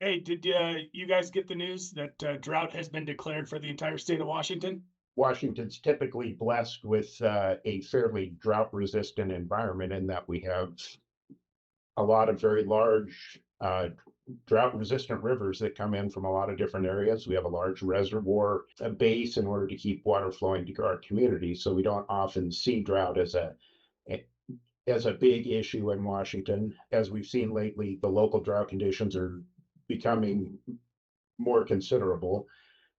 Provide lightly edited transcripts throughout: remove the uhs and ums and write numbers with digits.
Hey, did you guys get the news that drought has been declared for the entire state of Washington? Washington's typically blessed with a fairly drought resistant environment in that we have a lot of very large drought resistant rivers that come in from a lot of different areas. We have a large reservoir base in order to keep water flowing to our community. So we don't often see drought as a big issue in Washington. As we've seen lately, the local drought conditions are becoming more considerable.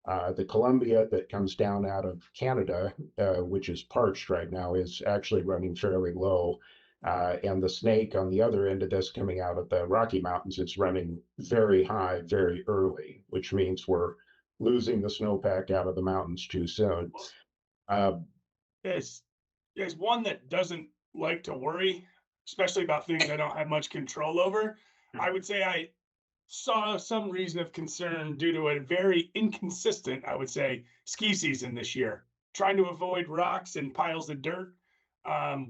The Columbia that comes down out of Canada, which is parched right now, is actually running fairly low. And the Snake on the other end of this coming out of the Rocky Mountains is running very high very early, which means we're losing the snowpack out of the mountains too soon. Uh, As as one that doesn't like to worry, especially about things I don't have much control over, I would say I saw some reason of concern due to a very inconsistent, I would say, ski season this year. Trying to avoid rocks and piles of dirt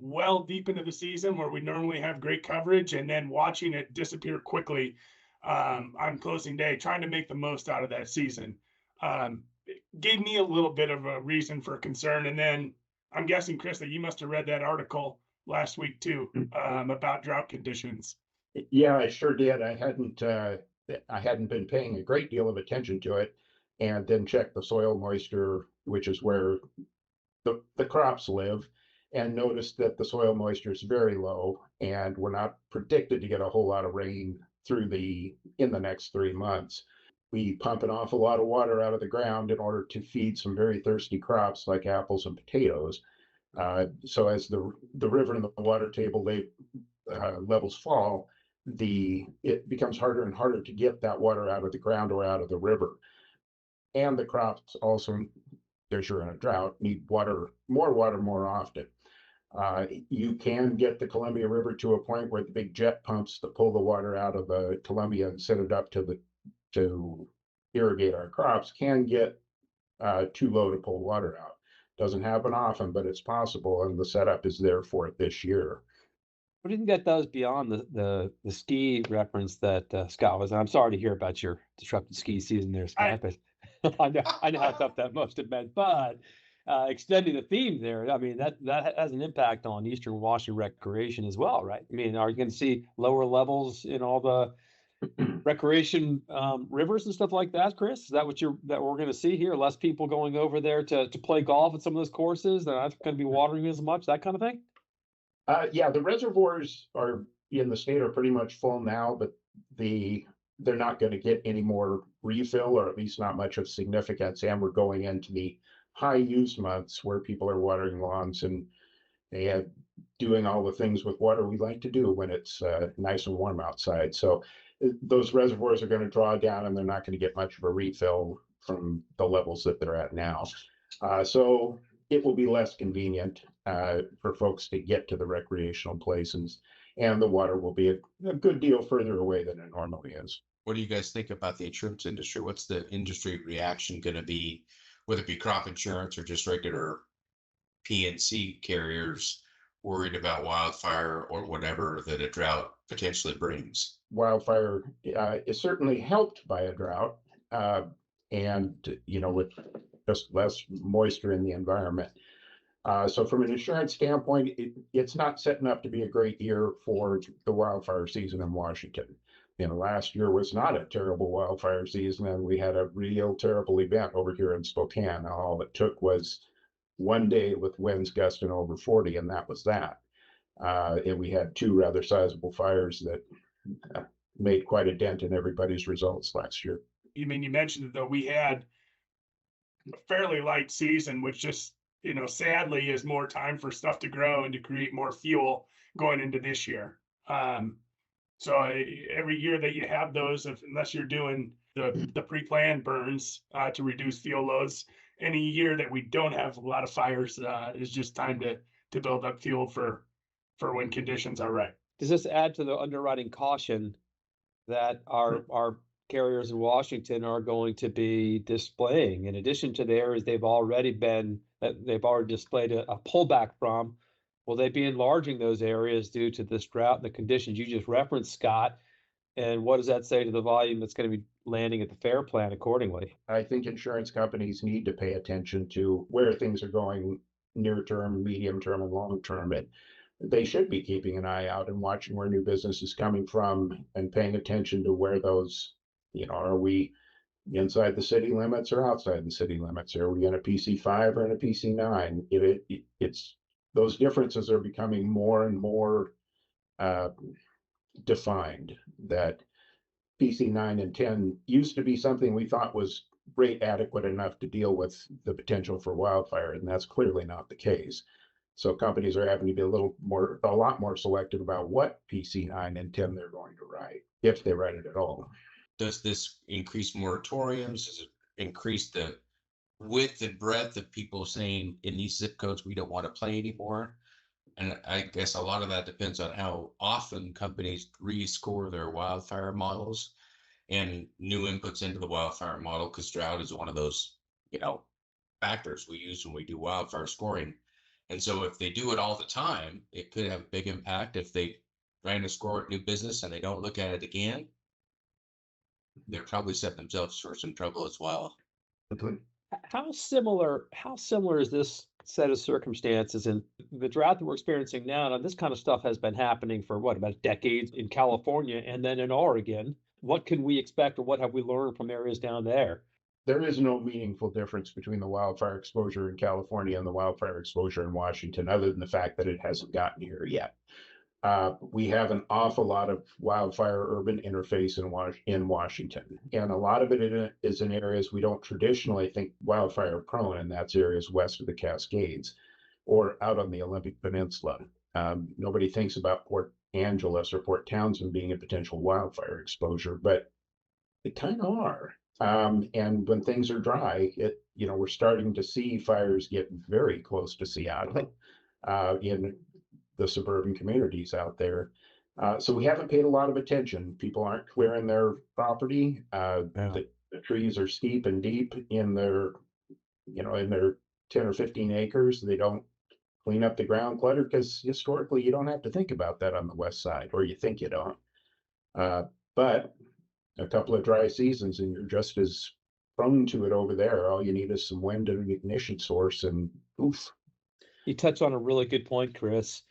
well deep into the season where we normally have great coverage, and then watching it disappear quickly on closing day, trying to make the most out of that season. It gave me a little bit of a reason for concern. And then I'm guessing, Chris, that you must have read that article last week too about drought conditions. yeah, I sure did. I hadn't been paying a great deal of attention to it, and then checked the soil moisture, which is where the crops live, and noticed that the soil moisture is very low, and we're not predicted to get a whole lot of rain in the next 3 months. We pump an awful lot of water out of the ground in order to feed some very thirsty crops like apples and potatoes. So as the river and the water table levels fall, it becomes harder and harder to get that water out of the ground or out of the river. And the crops also, as you're in a drought, need more water more often. You can get the Columbia River to a point where the big jet pumps that pull the water out of the Columbia and send it up to irrigate our crops can get too low to pull water out. Doesn't happen often, but it's possible, and the setup is there for it this year. What do you think that does beyond the ski reference that Scott was? And I'm sorry to hear about your disrupted ski season there, I Scott. But I know how tough that must have been. But extending the theme there, I mean that has an impact on Eastern Washington recreation as well, right? I mean, are you going to see lower levels in all the recreation rivers and stuff like that, Chris? Is that that we're going to see here? Less people going over there to play golf at some of those courses? They're not going to be watering as much, that kind of thing. Yeah, the reservoirs are in the state are pretty much full now, but they're not going to get any more refill, or at least not much of significance. And we're going into the high use months where people are watering lawns and they have doing all the things with water we like to do when it's nice and warm outside. So those reservoirs are going to draw down, and they're not going to get much of a refill from the levels that they're at now. So it will be less convenient for folks to get to the recreational places, and the water will be a good deal further away than it normally is. What do you guys think about the insurance industry? What's the industry reaction going to be, whether it be crop insurance or just regular PNC carriers worried about wildfire or whatever that a drought potentially brings? Wildfire is certainly helped by a drought, and with just less moisture in the environment. So from an insurance standpoint, it's not setting up to be a great year for the wildfire season in Washington. Last year was not a terrible wildfire season, and we had a real terrible event over here in Spokane. All it took was one day with winds gusting over 40, and that was that. And we had two rather sizable fires that made quite a dent in everybody's results last year. you mean you mentioned that we had a fairly light season, which just sadly is more time for stuff to grow and to create more fuel going into this year. So every year that you have those, unless you're doing the pre-planned burns to reduce fuel loads, any year that we don't have a lot of fires is just time to build up fuel for when conditions are right. Does this add to the underwriting caution that our carriers in Washington are going to be displaying, in addition to the areas they've already displayed a pullback from? Will they be enlarging those areas due to this drought and the conditions you just referenced, Scott? And what does that say to the volume that's going to be landing at the fair plan accordingly? I think insurance companies need to pay attention to where things are going near term, medium term, and long term. And they should be keeping an eye out and watching where new business is coming from and paying attention to where those, are we inside the city limits or outside the city limits? Are we in a PC5 or in a PC9? It's those differences are becoming more and more defined. That PC9 and 10 used to be something we thought was rate adequate enough to deal with the potential for wildfire, and that's clearly not the case. So companies are having to be a lot more selective about what PC9 and 10 they're going to write, if they write it at all. Does this increase moratoriums? Does it increase the width and breadth of people saying in these zip codes we don't want to play anymore? And I guess a lot of that depends on how often companies rescore their wildfire models and new inputs into the wildfire model, because drought is one of those, factors we use when we do wildfire scoring. And so if they do it all the time, it could have a big impact. If they trying to score new business and they don't look at it again, they're probably setting themselves for some trouble as well. How similar is this set of circumstances and the drought that we're experiencing now? Now, this kind of stuff has been happening for about decades in California and then in Oregon. What can we expect, or what have we learned from areas down there? There is no meaningful difference between the wildfire exposure in California and the wildfire exposure in Washington, other than the fact that it hasn't gotten here yet. We have an awful lot of wildfire urban interface in Washington, and a lot of it is in areas we don't traditionally think wildfire prone, and that's areas west of the Cascades or out on the Olympic Peninsula. Nobody thinks about Port Angeles or Port Townsend being a potential wildfire exposure, but they kind of are. And when things are dry, we're starting to see fires get very close to Seattle in the suburban communities out there. So we haven't paid a lot of attention. People aren't clearing their property. The trees are steep and deep in their 10 or 15 acres. They don't clean up the ground clutter because historically you don't have to think about that on the west side, or you think you don't. But a couple of dry seasons and you're just as prone to it over there. All you need is some wind and an ignition source, and oof. You touch on a really good point, Chris.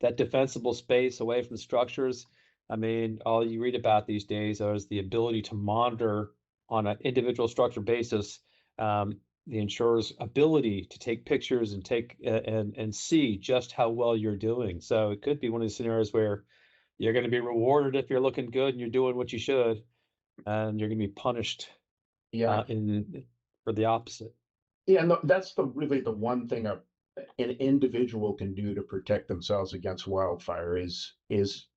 That defensible space away from structures. I mean, all you read about these days is the ability to monitor on an individual structure basis, the insurer's ability to take pictures and and see just how well you're doing. So it could be one of the scenarios where you're going to be rewarded if you're looking good and you're doing what you should, and you're going to be punished for the opposite. Yeah, and that's really the one thing an individual can do to protect themselves against wildfire is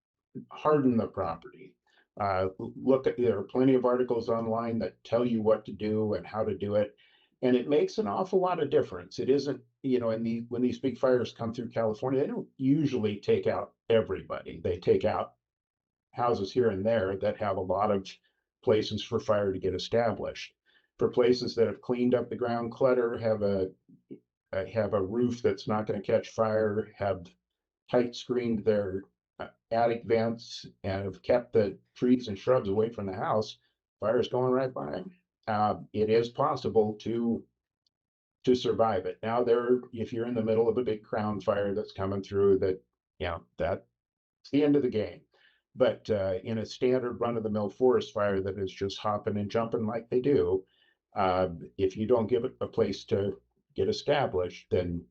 harden the property. There are plenty of articles online that tell you what to do and how to do it, and it makes an awful lot of difference. It isn't, when these big fires come through California, they don't usually take out everybody. They take out houses here and there that have a lot of places for fire to get established. For places that have cleaned up the ground clutter, have a roof that's not going to catch fire, have tight screened their attic vents, and have kept the trees and shrubs away from the house, fire is going right by. It is possible to survive it. Now, if you're in the middle of a big crown fire that's coming through, that's the end of the game. But in a standard run-of-the-mill forest fire that is just hopping and jumping like they do, if you don't give it a place to get established, then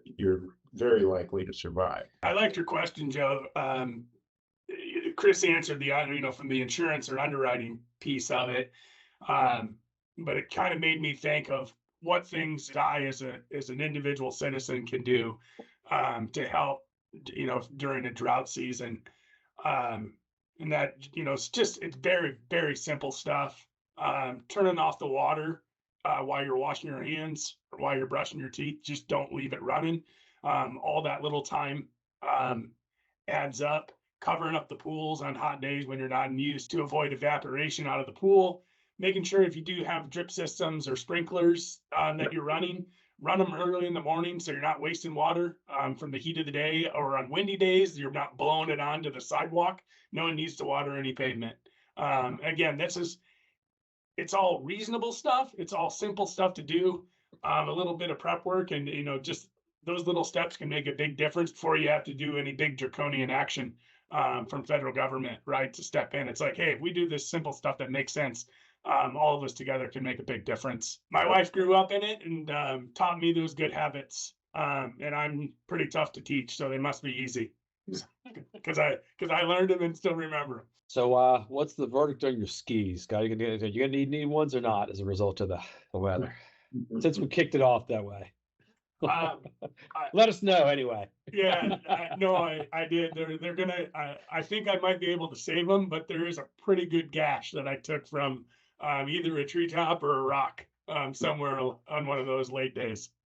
you're very likely to survive. I liked your question, Joe. Chris answered from the insurance or underwriting piece of it, but it kind of made me think of what things I, as an individual citizen, can do to help, during a drought season. And that, it's very, very simple stuff. Turning off the water while you're washing your hands or while you're brushing your teeth. Just don't leave it running. All that little time adds up. Covering up the pools on hot days when you're not in use to avoid evaporation out of the pool. Making sure if you do have drip systems or sprinklers that you're running, run them early in the morning so you're not wasting water from the heat of the day, or on windy days, you're not blowing it onto the sidewalk. No one needs to water any pavement. Again, it's all reasonable stuff. It's all simple stuff to do. A little bit of prep work, and just those little steps can make a big difference before you have to do any big draconian action from federal government, right? To step in. It's like, hey, if we do this simple stuff that makes sense, all of us together can make a big difference. My wife grew up in it and taught me those good habits. And I'm pretty tough to teach, so they must be easy because I learned them and still remember them. So, what's the verdict on your skis? Are you gonna need new ones or not as a result of the weather? Since we kicked it off that way. Let us know anyway. Yeah, no, I did. They're gonna. I think I might be able to save them, but there is a pretty good gash that I took from either a treetop or a rock somewhere on one of those late days.